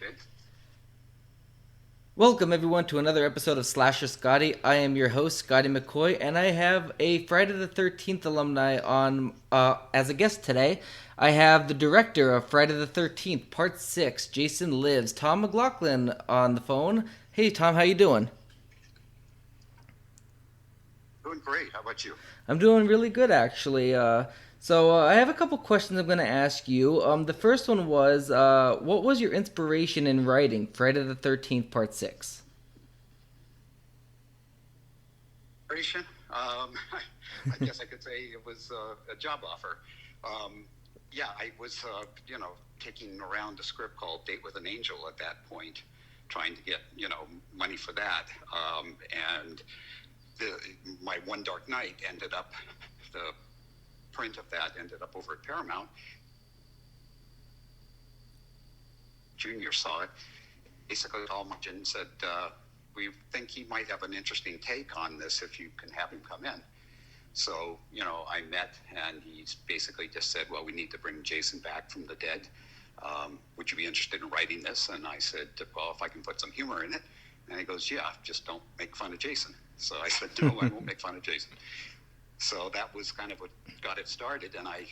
Okay. Welcome everyone to another episode of Slasher Scotty. I am your host Scotty McCoy, and I have a Friday the 13th alumni on as a guest today. I have the director of Friday the 13th Part 6, Jason Lives, Tom McLoughlin on the phone. Hey Tom, how you doing? Doing great. How about you? I'm doing really good actually. So I have a couple questions I'm going to ask you. The first one was, what was your inspiration in writing Friday the 13th Part 6? Operation. I guess I could say it was a job offer. Yeah, I was, taking around a script called Date with an Angel at that point, trying to get, money for that. And my One Dark Night the print of that ended up over at Paramount. Junior saw it, basically called me and said, we think he might have an interesting take on this if you can have him come in. So, I met and he basically just said, well, we need to bring Jason back from the dead. Would you be interested in writing this? And I said, well, if I can put some humor in it. And he goes, yeah, just don't make fun of Jason. So I said, no, I won't make fun of Jason. So that was kind of what got it started. And I,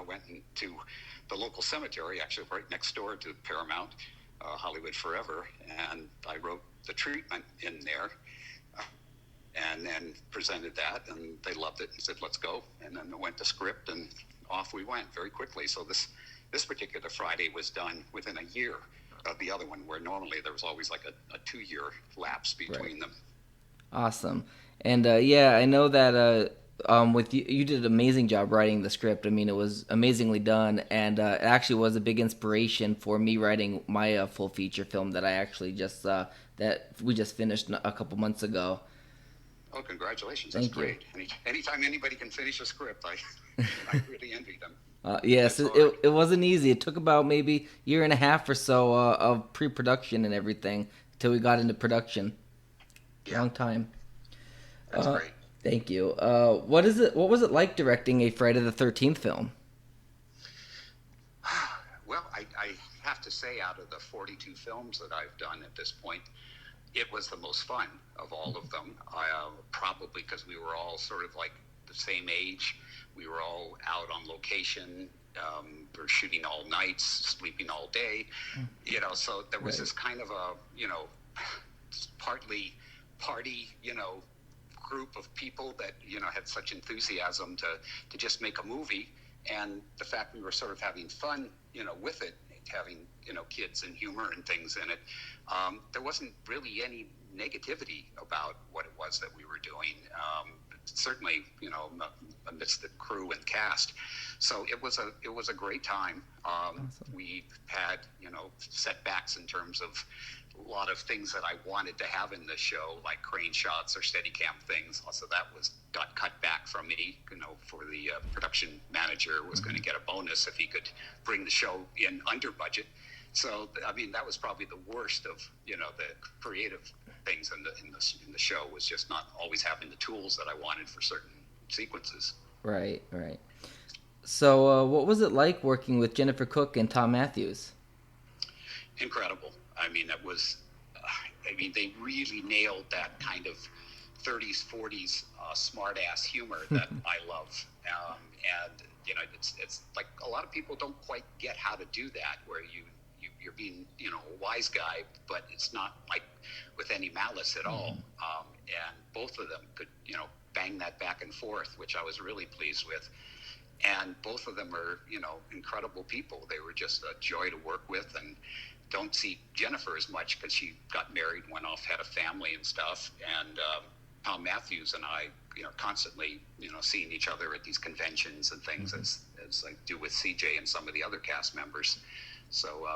went into the local cemetery, actually right next door to Paramount, Hollywood Forever. And I wrote the treatment in there. And then presented that, and they loved it and said, let's go. And then it went to script, and off we went very quickly. So this particular Friday was done within a year of the other one, where normally there was always like a 2-year lapse between Right. them. Awesome. And yeah, I know that with you, you did an amazing job writing the script. I mean, it was amazingly done, and it actually was a big inspiration for me writing my full feature film that I actually just that we just finished a couple months ago. Oh, congratulations. That's Thank you. great. Anytime anybody can finish a script, I really envy them. Yes, That's hard. it wasn't easy. It took about maybe year and a half or so of pre-production and everything till we got into production. Yeah, Long time. that's Uh, great. Thank you. What is it? What was it like directing a Friday the 13th film? Well, I have to say, out of the 42 films that I've done at this point, it was the most fun of all of them. Probably because we were all sort of like the same age. We were all out on location. We were shooting all nights, sleeping all day. So there was Right. this kind of a, partly party, group of people that, had such enthusiasm to just make a movie. And the fact we were sort of having fun, with it, having, kids and humor and things in it, there wasn't really any negativity about what it was that we were doing. Certainly, amidst the crew and cast. So it was a great time. Awesome. We had, setbacks in terms of a lot of things that I wanted to have in the show, like crane shots or Steadicam things. Also, that got cut back from me. For the production manager was going to get a bonus if he could bring the show in under budget. So, I mean, that was probably the worst of the creative things in the show, was just not always having the tools that I wanted for certain sequences. Right. Right. So, what was it like working with Jennifer Cooke and Tom Mathews? Incredible. I mean, they really nailed that kind of 30s, 40s smart ass humor that I love. And it's like a lot of people don't quite get how to do that, where you're being, a wise guy, but it's not like with any malice at all. And both of them could, bang that back and forth, which I was really pleased with. And both of them are, incredible people. They were just a joy to work with, and don't see Jennifer as much because she got married, went off, had a family and stuff. And Tom Mathews and I, constantly, seeing each other at these conventions and things, as I do with CJ and some of the other cast members. So,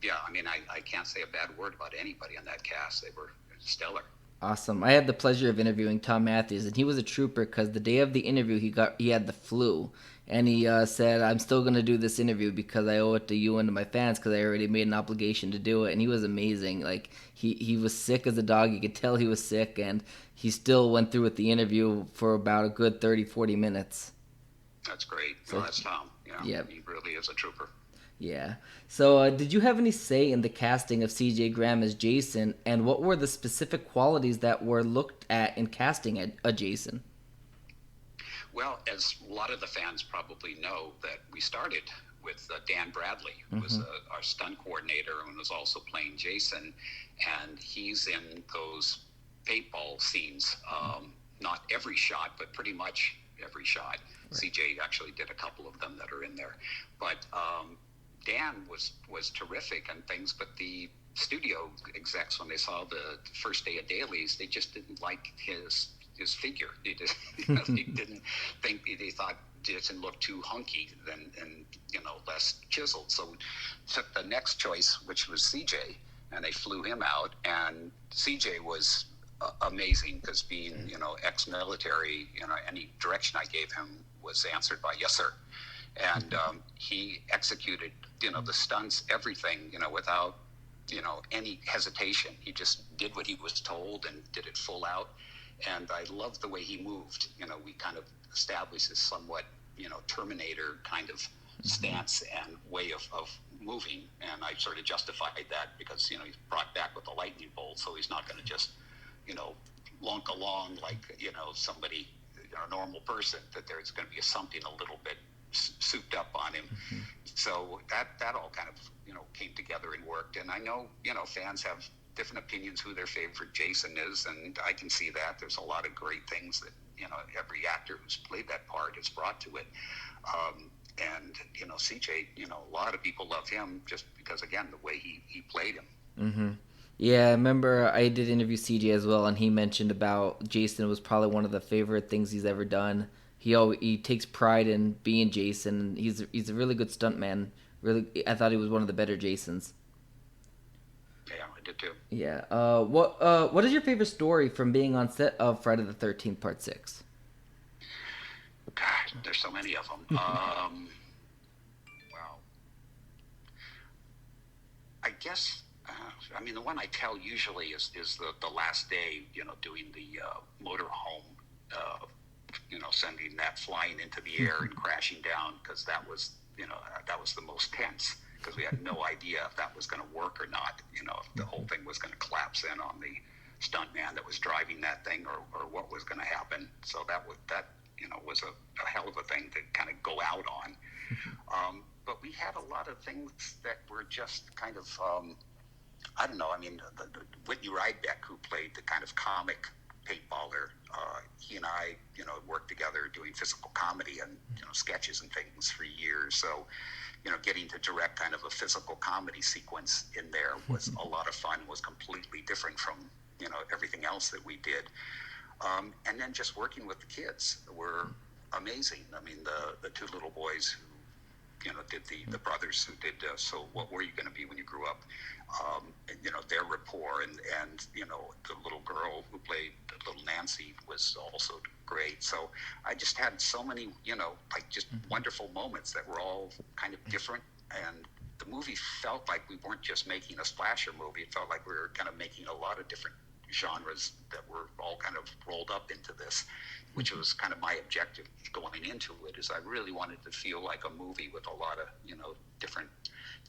yeah, I mean, I can't say a bad word about anybody on that cast. They were stellar. Awesome. I had the pleasure of interviewing Tom Mathews, and he was a trooper because the day of the interview, he had the flu, and he said, "I'm still going to do this interview because I owe it to you and to my fans because I already made an obligation to do it." And he was amazing. Like he was sick as a dog. You could tell he was sick, and he still went through with the interview for about a good 30, 40 minutes. That's great. So Well, that's Tom. yeah, He really is a trooper. Yeah. So, did you have any say in the casting of C.J. Graham as Jason, and what were the specific qualities that were looked at in casting a Jason? Well, as a lot of the fans probably know, that we started with Dan Bradley, who was Mm-hmm. our stunt coordinator and was also playing Jason, and he's in those paintball scenes. Not every shot, but pretty much every shot. Right. CJ actually did a couple of them that are in there, but Dan was terrific and things. But the studio execs, when they saw the first day of dailies, they just didn't like his figure. They just, they didn't think, they thought Jason looked too hunky and less chiseled. So we took the next choice, which was CJ, and they flew him out. And CJ was amazing because being ex-military, any direction I gave him was answered by yes sir. And he executed the stunts, everything, without any hesitation. He just did what he was told and did it full out. And I loved the way he moved. We kind of established this somewhat, Terminator kind of stance and way of moving. And I sort of justified that because, he's brought back with a lightning bolt, so he's not going to just, lunk along like, somebody, a normal person, that there's going to be something a little bit souped up on him. Mm-hmm. So that all kind of, came together and worked. And I know, fans have different opinions who their favorite Jason is, and I can see that. There's a lot of great things that every actor who's played that part has brought to it. And CJ, a lot of people love him just because, again, the way he played him. Mm-hmm. Yeah, I remember I did interview CJ as well, and he mentioned about Jason was probably one of the favorite things he's ever done. He takes pride in being Jason. He's a really good stuntman. Really, I thought he was one of the better Jasons. Yeah, I did too. Yeah. What is your favorite story from being on set of Friday the 13th Part 6? God, there's so many of them. Wow. I guess, the one I tell usually is the last day, doing the motorhome, sending that flying into the air and crashing down, because that was the most tense, because we had no idea if that was going to work or not, if the whole thing was going to collapse in on the stuntman that was driving that thing, or what was going to happen. So that was a hell of a thing to kind of go out on. But we had a lot of things that were just kind of, I don't know, the Whitney Rydbeck, who played the kind of comic paintballer, he and I, worked together doing physical comedy and, sketches and things for years. So, getting to direct kind of a physical comedy sequence in there was a lot of fun, was completely different from, everything else that we did. And then just working with the kids were amazing. The two little boys who, did the brothers who did So What Were You Going to Be When You Grew Up? And, their rapport, and the little girl who played little Nancy was also great. So I just had so many, just wonderful moments that were all kind of different. And the movie felt like we weren't just making a slasher movie. It felt like we were kind of making a lot of different genres that were all kind of rolled up into this, which was kind of my objective going into it, is I really wanted to feel like a movie with a lot of, different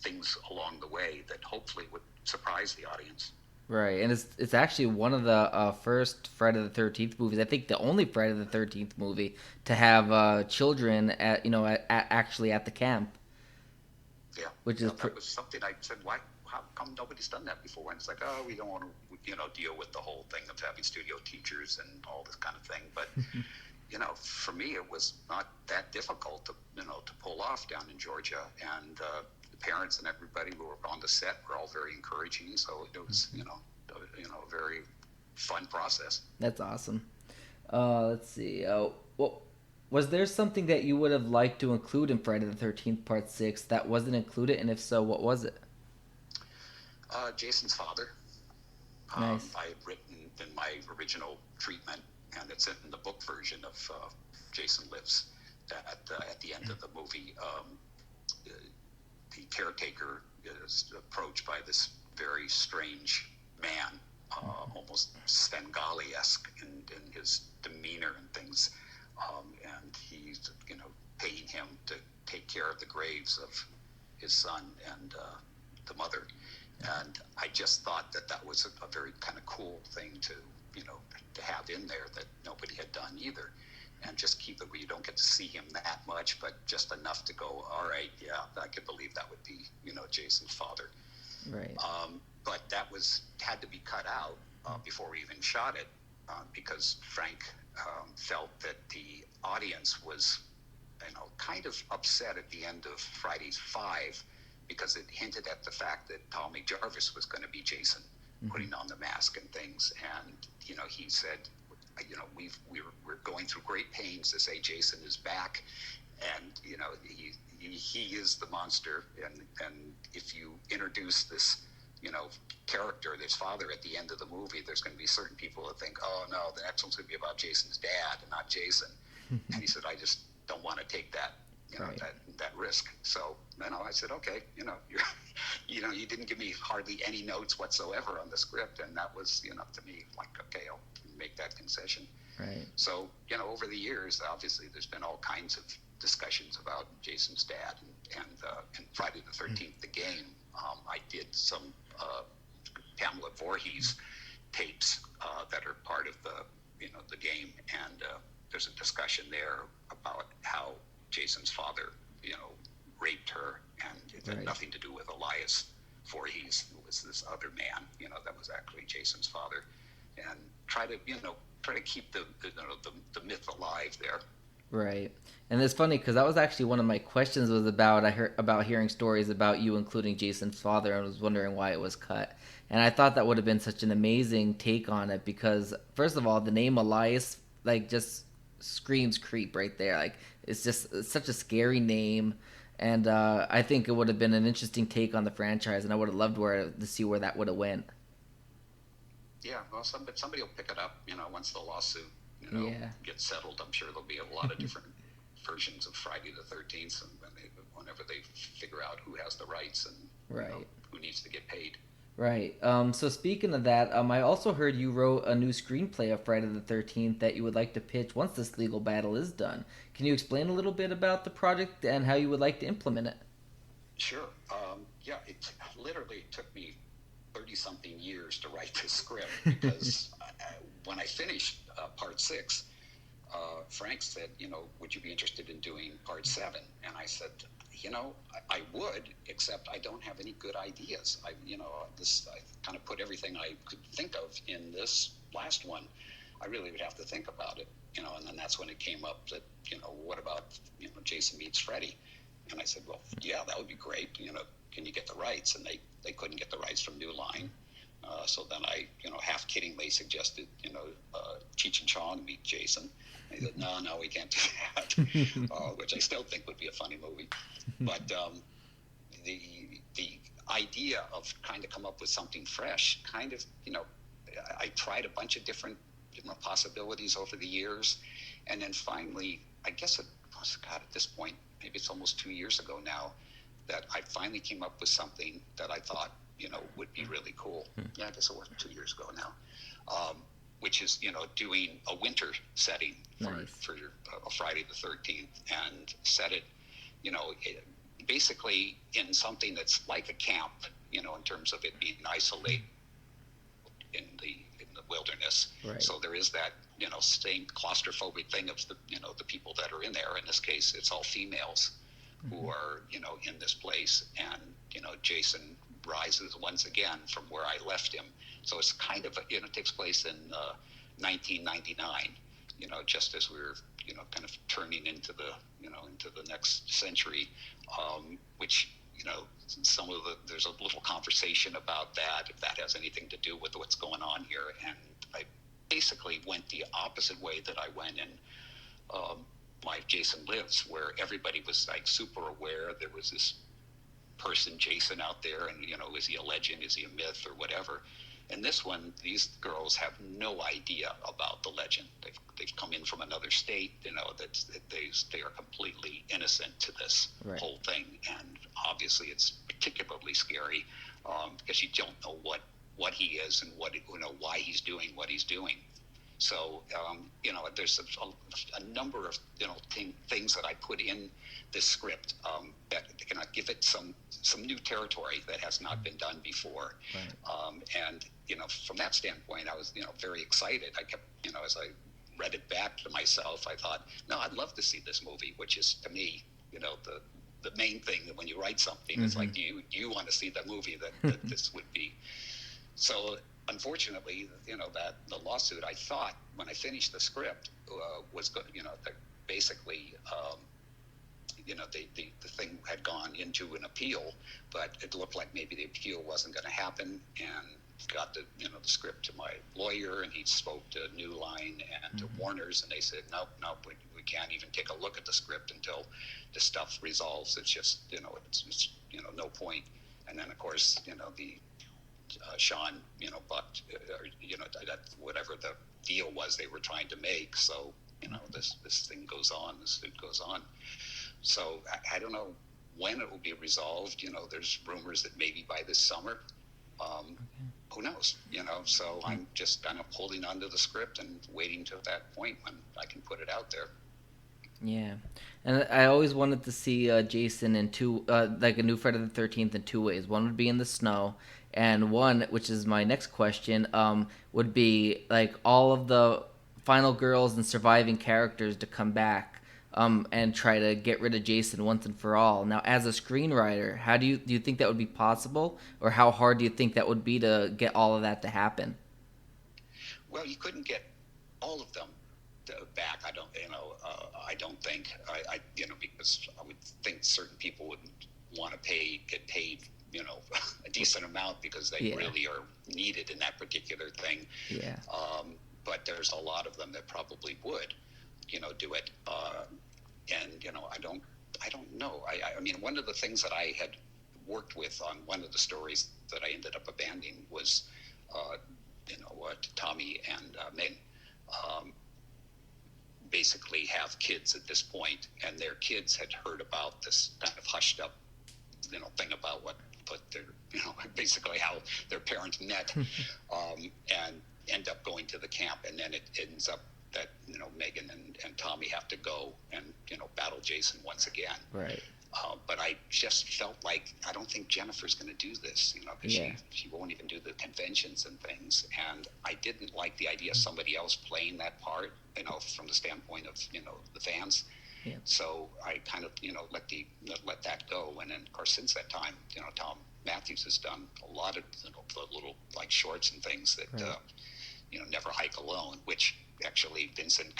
things along the way that hopefully would surprise the audience. Right, and it's actually one of the first Friday the 13th movies. I think the only Friday the 13th movie to have children actually at the camp. Yeah, which is that was something I said. Why? How come nobody's done that before? And it's like, oh, we don't want to, deal with the whole thing of having studio teachers and all this kind of thing. But for me, it was not that difficult to pull off down in Georgia, and the parents and everybody who were on the set were all very encouraging. So it was, a very fun process. That's awesome. Let's see. Was there something that you would have liked to include in Friday the 13th Part 6 that wasn't included, and if so, what was it? Jason's father. Nice. I had written in my original treatment, and it's in the book version of Jason Lives, that at the end of the movie, the caretaker is approached by this very strange man, almost Svengali-esque in his demeanor and things, and he's paying him to take care of the graves of his son and the mother. And I just thought that was a very kind of cool thing to, to have in there that nobody had done either. And just keep it where you don't get to see him that much, but just enough to go, all right, yeah, I could believe that would be, Jason's father. Right. But that had to be cut out before we even shot it, because Frank felt that the audience was, kind of upset at the end of Friday's 5, because it hinted at the fact that Tommy Jarvis was going to be Jason, putting on the mask and things. And, he said, we're going through great pains to say Jason is back, and, he is the monster. And if you introduce this, character, this father at the end of the movie, there's going to be certain people that think, oh no, the next one's going to be about Jason's dad and not Jason. And he said, I just don't want to take that, right. that risk. So, I said, okay, you're, you didn't give me hardly any notes whatsoever on the script, and that was, to me, like, okay, I'll make that concession. Right. So, over the years, obviously, there's been all kinds of discussions about Jason's dad, and Friday the 13th, the game. I did some Pamela Voorhees tapes that are part of the, the game, and there's a discussion there about how Jason's father, raped her, and it had right. nothing to do with Elias Voorhees, who was this other man, that was actually Jason's father, and try to keep the myth alive there. Right. And it's funny because that was actually one of my questions was about, I heard about hearing stories about you including Jason's father, and was wondering why it was cut. And I thought that would have been such an amazing take on it because, first of all, the name Elias, like, just screams creep right there. Like, it's such a scary name. And I think it would have been an interesting take on the franchise, and I would have loved to see where that would have went. Yeah, well, somebody will pick it up, once the lawsuit gets settled. I'm sure there'll be a lot of different versions of Friday the 13th, and whenever they figure out who has the rights and right. Who needs to get paid. Right. So speaking of that, I also heard you wrote a new screenplay of Friday the 13th that you would like to pitch once this legal battle is done. Can you explain a little bit about the project and how you would like to implement it? Sure. It literally took me 30-something years to write this script because when I finished part 6, Frank said, would you be interested in doing part 7? And I said, I would, except I don't have any good ideas. I kind of put everything I could think of in this last one. I really would have to think about it, and then that's when it came up that, what about, Jason meets Freddy? And I said, well, yeah, that would be great. Can you get the rights? And they couldn't get the rights from New Line. So then I, half kiddingly suggested, Cheech and Chong meet Jason. And he said, no, we can't do that, which I still think would be a funny movie. But the idea of trying to come up with something fresh, kind of, I tried a bunch of different possibilities over the years. And then finally, I guess it was, at this point, maybe it's almost 2 years ago now, that I finally came up with something that I thought, would be really cool. Yeah, I guess it was 2 years ago now, which is, doing a winter setting for a Friday the 13th and set it, basically in something that's like a camp, in terms of it being isolated in the wilderness. Right. So there is that, same claustrophobic thing of the people that are in there. In this case, it's all females who are, in this place. And, Jason rises once again from where I left him. So it's kind of, it takes place in 1999, just as we're, kind of turning into the, into the next century, which, there's a little conversation about that, if that has anything to do with what's going on here. And I basically went the opposite way that I went in my Jason Lives, where everybody was like super aware there was this person, Jason, out there, and, is he a legend, is he a myth, or whatever. And this one, these girls have no idea about the legend. They've come in from another state, that they are completely innocent to this whole thing. And obviously it's particularly scary because you don't know what he is and why he's doing what he's doing. So, there's a number of, things that I put in this script that give it some new territory that has not been done before. Right. And, from that standpoint, I was, very excited. I kept, as I read it back to myself, I thought, no, I'd love to see this movie, which is, to me, the main thing that when you write something, is like, do you want to see the movie that this would be? So, unfortunately, that the lawsuit, I thought when I finished the script was good, that basically, the thing had gone into an appeal, but it looked like maybe the appeal wasn't going to happen, and got the script to my lawyer, and he spoke to New Line and to Warner's, and they said, nope, we can't even take a look at the script until the stuff resolves. It's just, it's no point. And then, of course, the Sean, bucked, that whatever the deal was they were trying to make. So, this thing goes on, this suit goes on. So I don't know when it will be resolved. There's rumors that maybe by this summer. Who knows? So I'm just kind of holding on to the script and waiting to that point when I can put it out there. Yeah, and I always wanted to see Jason in like a new Friday the 13th in two ways. One would be in the snow, and one, which is my next question, would be like all of the final girls and surviving characters to come back and try to get rid of Jason once and for all. Now, as a screenwriter, how do you think that would be possible, or how hard do you think that would be to get all of that to happen? Well, you couldn't get all of them back. I don't think. Because I would think certain people would want to get paid, a decent amount because they really are needed in that particular thing. Yeah. But there's a lot of them that probably would, do it. And I don't know. I mean, one of the things that I had worked with on one of the stories that I ended up abandoning was, Tommy and Meg basically have kids at this point, and their kids had heard about this kind of hushed up, thing about what their, basically how their parents met, and end up going to the camp, and then it ends up that Megan and Tommy have to go and battle Jason once again. Right. But I just felt like I don't think Jennifer's going to do this, because she won't even do the conventions and things. And I didn't like the idea of somebody else playing that part, from the standpoint of the fans. Yeah. So I kind of let that go. And then of course since that time, Tom Mathews has done a lot of the little like shorts and things that right. Never Hike Alone, which actually Vincent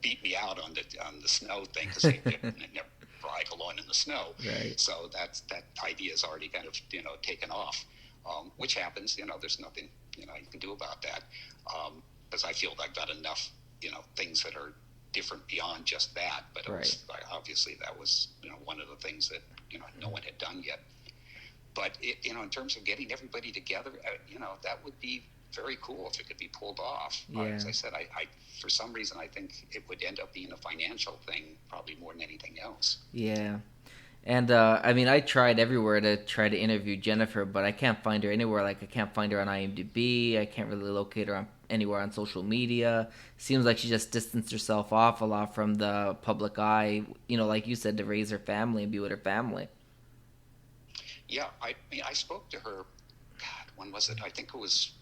beat me out on the snow thing, because they never hike alone in the snow. Right. So that idea is already kind of taken off, which happens. There's nothing you can do about that, because I feel I've got enough things that are different beyond just that. But it was, obviously that was one of the things that no one had done yet. But in terms of getting everybody together, that would be very cool if it could be pulled off. Yeah. As I said, I for some reason I think it would end up being a financial thing probably more than anything else. Yeah. And I mean, I tried everywhere to try to interview Jennifer, but I can't find her anywhere. Like, I can't find her on IMDb. I can't really locate her anywhere on social media. Seems like she just distanced herself off a lot from the public eye, like you said, to raise her family and be with her family. Yeah, I mean, I spoke to her, when was it? I think it was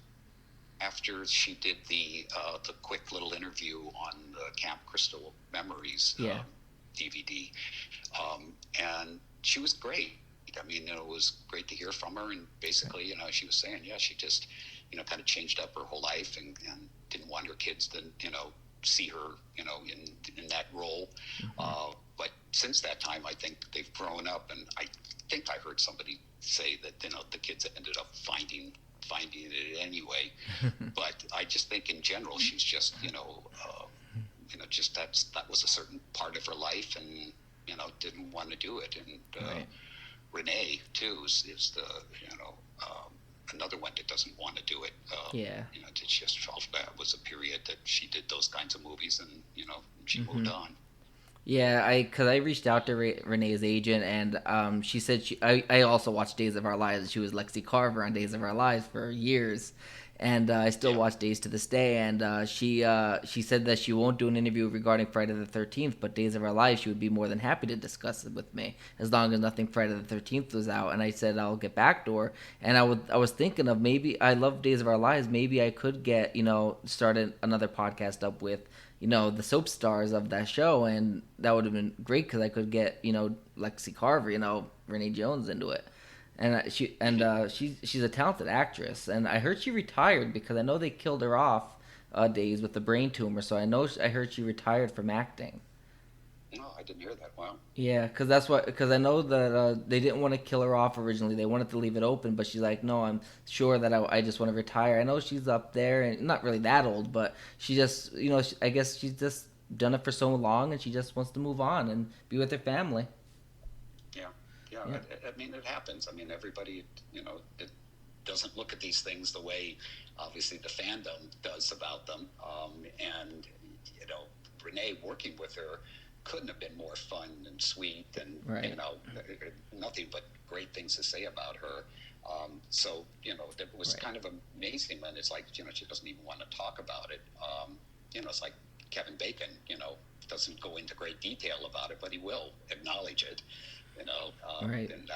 after she did the quick little interview on the Camp Crystal Memories DVD, and she was great. I mean, it was great to hear from her, and basically, she was saying, she just, kind of changed up her whole life, and didn't want her kids to, see her, in that role. Mm-hmm. But since that time, I think they've grown up, and I think I heard somebody say that, the kids ended up finding it anyway. But I just think in general she's just just that was a certain part of her life, and didn't want to do it. And right. Renee too is the another one that doesn't want to do it. It just felt that was a period that she did those kinds of movies, and she moved on. Yeah, because I reached out to Renee's agent, and she said I also watched Days of Our Lives. She was Lexi Carver on Days of Our Lives for years, and I still Yeah. watch Days to this day. And she said that she won't do an interview regarding Friday the 13th, but Days of Our Lives she would be more than happy to discuss it with me as long as nothing Friday the 13th was out. And I said I'll get back to her, and I was thinking of maybe I love Days of Our Lives. Maybe I could get start another podcast up with the soap stars of that show, and that would have been great because I could get Lexi Carver, Renee Jones into it, and she's a talented actress, and I heard she retired because I know they killed her off days with the brain tumor, so I heard she retired from acting. No, I didn't hear that. Wow. Yeah, because I know that they didn't want to kill her off originally. They wanted to leave it open, but she's like, no, I'm sure that I just want to retire. I know she's up there and not really that old, but she just, I guess she's just done it for so long and she just wants to move on and be with her family. Yeah. Yeah. Yeah, I mean, it happens. I mean, everybody, it doesn't look at these things the way, obviously, the fandom does about them. And, Renee working with her couldn't have been more fun and sweet and, right, nothing but great things to say about her. So, it was right, kind of amazing. And it's like, she doesn't even want to talk about it. It's like Kevin Bacon, doesn't go into great detail about it, but he will acknowledge it. right. And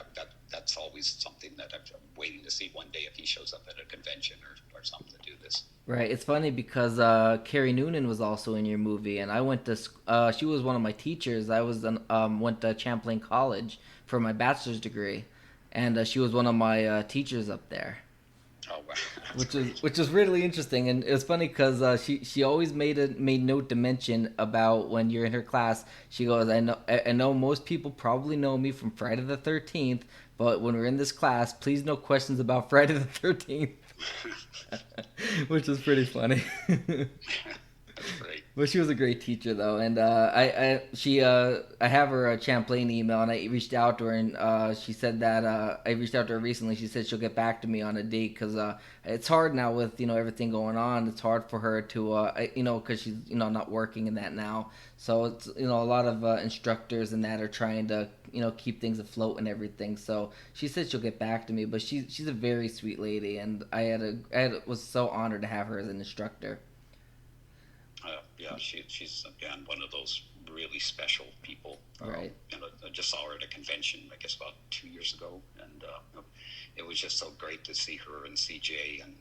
that's always something that I'm waiting to see one day if he shows up at a convention or something to do this. Right. It's funny because Carrie Noonan was also in your movie, and I went to. She was one of my teachers. I went to Champlain College for my bachelor's degree, and she was one of my teachers up there. Oh, wow. That's which great. is which is really interesting, and it was funny because she always made note to mention about when you're in her class. She goes, I know most people probably know me from Friday the 13th, but when we're in this class, please no questions about Friday the 13th, which is pretty funny. That's great. But she was a great teacher though, and I have her Champlain email, and I reached out to her, and she said that I reached out to her recently. She said she'll get back to me on a date because it's hard now with everything going on. It's hard for her to because she's not working in that now. So it's a lot of instructors and that are trying to keep things afloat and everything. So she said she'll get back to me, but she's a very sweet lady, and was so honored to have her as an instructor. Yeah, she's again one of those really special people. Right. I just saw her at a convention, I guess about 2 years ago, and it was just so great to see her and CJ and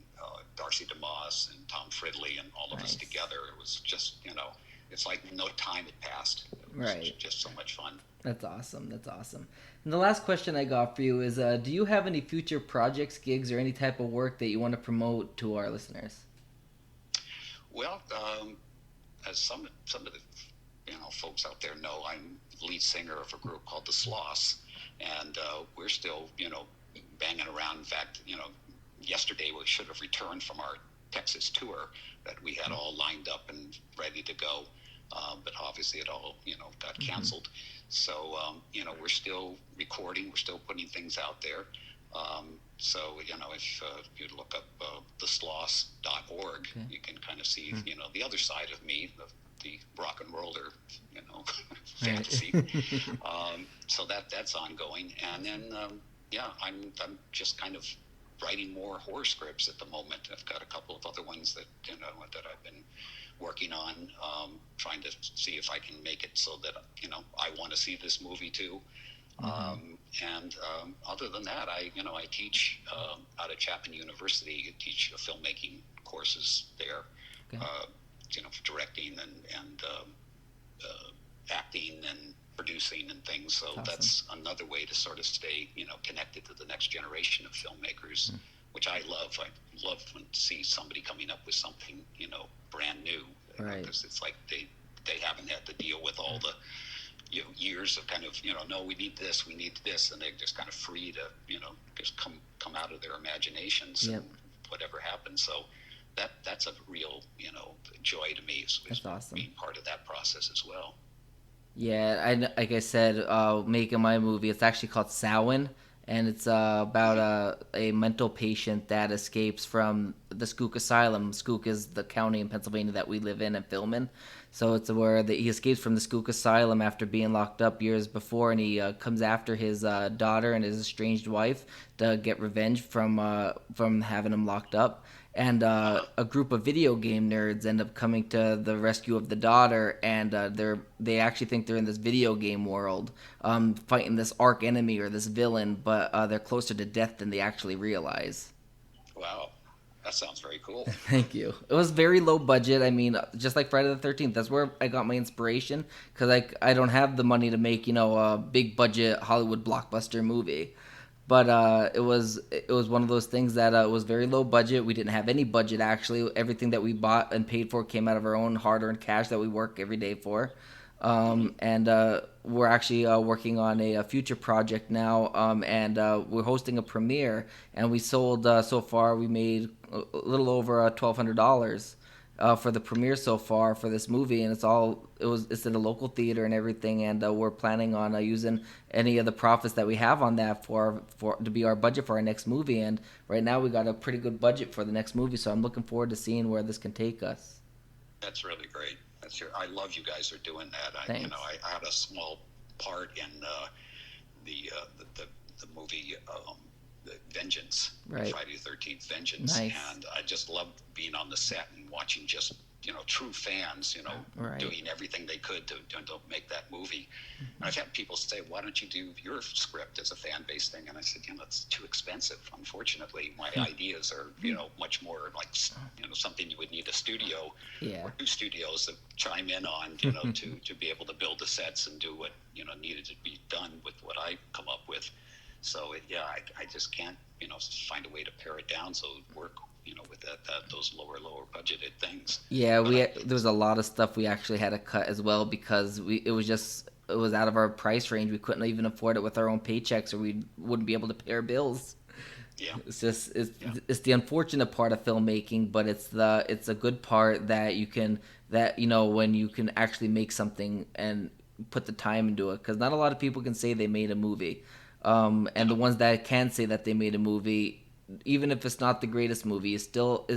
Darcy DeMoss and Tom Fridley and all of us Nice. together. It was just, it's like no time had passed. It was Right. just so much fun. That's awesome. That's awesome. And the last question I got for you is do you have any future projects, gigs, or any type of work that you want to promote to our listeners? Well, as some of the folks out there know, I'm lead singer of a group called the Sloths, and we're still banging around. In fact, yesterday we should have returned from our Texas tour that we had all lined up and ready to go, but obviously it all got canceled. So we're still recording, we're still putting things out there. So if you look up thesloths.org, Okay. you can kind of see the other side of me, the rock and roller Right. fantasy. So that's ongoing, and then I'm just kind of writing more horror scripts at the moment. I've got a couple of other ones that that I've been working on, trying to see if I can make it so that I want to see this movie too. And other than that, I teach out of Chapman University. I teach filmmaking courses there, Okay. for directing and acting and producing and things. So Awesome. that's another way to sort of stay, connected to the next generation of filmmakers, which I love. I love when see somebody coming up with something, brand new, Right. because it's like they haven't had to deal with all the years of kind of no, we need this, and they're just kind of free to just come out of their imaginations. Yep. And whatever happens. So that's a real joy to me is That's awesome. being part of that process as well. Yeah, like I said, making my movie, it's actually called Samhain, and it's about a mental patient that escapes from the Cooke Asylum. Cooke is the county in Pennsylvania that we live in and film in. So it's where he escapes from the Skook asylum after being locked up years before, and he comes after his daughter and his estranged wife to get revenge from having him locked up. And a group of video game nerds end up coming to the rescue of the daughter, and they actually think they're in this video game world, fighting this arch enemy or this villain, but they're closer to death than they actually realize. Wow, that sounds very cool. Thank you. It was very low budget. I mean, just like Friday the 13th, that's where I got my inspiration, because I don't have the money to make a big budget Hollywood blockbuster movie. But it was one of those things that was very low budget. We didn't have any budget actually. Everything that we bought and paid for came out of our own hard-earned cash that we work every day for. And we're actually working on a future project now, and we're hosting a premiere. And we sold so far. We made a little over $1,200 for the premiere so far for this movie, and it's in a local theater and everything, and we're planning on using any of the profits that we have on that for to be our budget for our next movie. And right now we got a pretty good budget for the next movie, so I'm looking forward to seeing where this can take us. That's really great. I love you guys are doing that. Thanks. I had a small part in the movie the Vengeance, right. Friday the 13th Vengeance. Nice. And I just loved being on the set and watching just, true fans, right. doing everything they could to make that movie. And I've had people say, why don't you do your script as a fan-based thing? And I said, it's too expensive, unfortunately. My ideas are, much more like, something you would need a studio or two studios to chime in on, to be able to build the sets and do what, needed to be done with what I come up with. So I just can't, find a way to pare it down so it would work, with those lower budgeted things. Yeah, there was a lot of stuff we actually had to cut as well, because it was out of our price range. We couldn't even afford it with our own paychecks, or we wouldn't be able to pay our bills. Yeah, it's the unfortunate part of filmmaking, but it's a good part that when you can actually make something and put the time into it, because not a lot of people can say they made a movie. And the ones that can say that they made a movie, even if it's not the greatest movie, is still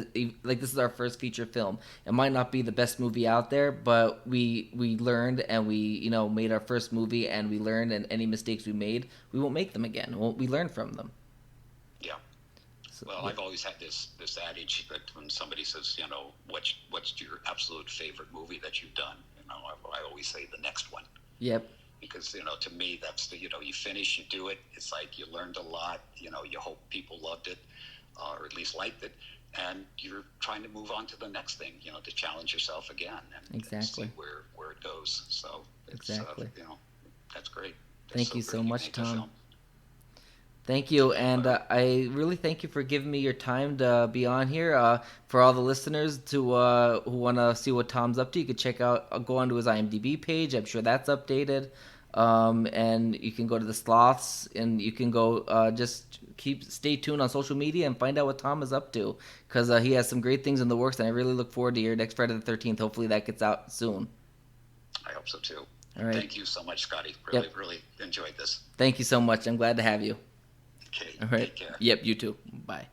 like, this is our first feature film. It might not be the best movie out there, but we learned, and we made our first movie, and we learned, and any mistakes we made, we won't make them again. We learn from them. Yeah. So, well, yeah. I've always had this adage that when somebody says, what's your absolute favorite movie that you've done, I always say the next one. Yep. Because, to me, that's you finish, you do it. It's like you learned a lot. You hope people loved it, or at least liked it. And you're trying to move on to the next thing, to challenge yourself again and see where it goes. So it's, exactly. That's great. Thank you so much, Tom. Thank you, and I really thank you for giving me your time to be on here. For all the listeners who want to see what Tom's up to, you could go onto his IMDb page. I'm sure that's updated. And you can go to the Sloths, and you can go just stay tuned on social media and find out what Tom is up to, because he has some great things in the works, and I really look forward to your next Friday the 13th. Hopefully that gets out soon. I hope so too. All right. Thank you so much, Scotty. Really enjoyed this. Thank you so much. I'm glad to have you. Okay. All right. Take care. Yep, you too. Bye.